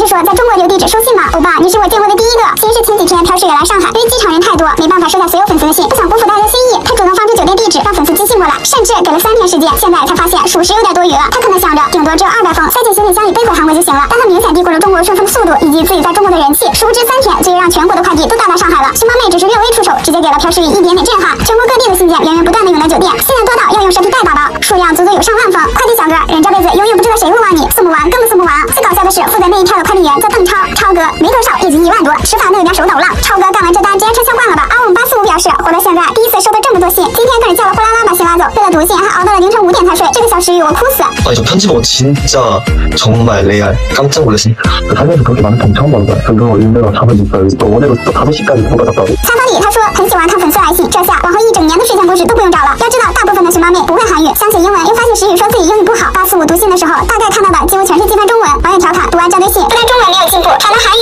是说在中国留地址收信吗？欧巴，你是我见过的第一个。先是前几天朴世远来上海，因为机场人太多，没办法收下所有粉丝的信，不想辜负大家心意，他主动放出酒店地址，让粉丝寄信过来，甚至给了3天时间。现在才发现属实有点多余了，他可能想着顶多只有200封，塞进行李箱里背回韩国就行了，但他明显低估了中国顺丰的速度以及自己在中国的人气，殊不知3天就让全国的快递都到达上海了。熊猫妹只是略微出手，直接给了朴世宇一点点震撼，全国各地的信件源源不断的涌到酒店，信量多到要用蛇皮袋打包，数量足足有上万封。快递小哥，人这辈子永远不知道谁会忘你，送不完根本送不完。最搞笑的是，负责那一票的快递员叫邓超，超哥没多少，业绩1万多，吃饭都有点手抖了。超哥干完这单直接称笑惯了吧。而我们845表示，活到现在第一次收到这么多信，今天跟人叫了呼啦啦把信拉走，为了读信还熬到了凌晨5点才睡，这个小时雨我哭死。 아니 저 편지 보고 진짜 정말 레알 깜짝 놀랐습니다. 살면서 그렇게 많은 돈 처음 받은 거야. 그거 인내가 잡을 수 있어요. 또 원래도 또 5시까지 돈 받았다고. 采访里他说很喜欢看粉丝来信，这下往后1整年的睡前故事都不用找了。要知道大部分的熊猫妹不会韩语，想写英文又发现时雨说自己英语不好。845读信的时候，大概看到的几乎全是机翻中文。网友调侃读完这堆信，不但中文没有进步，还能韩语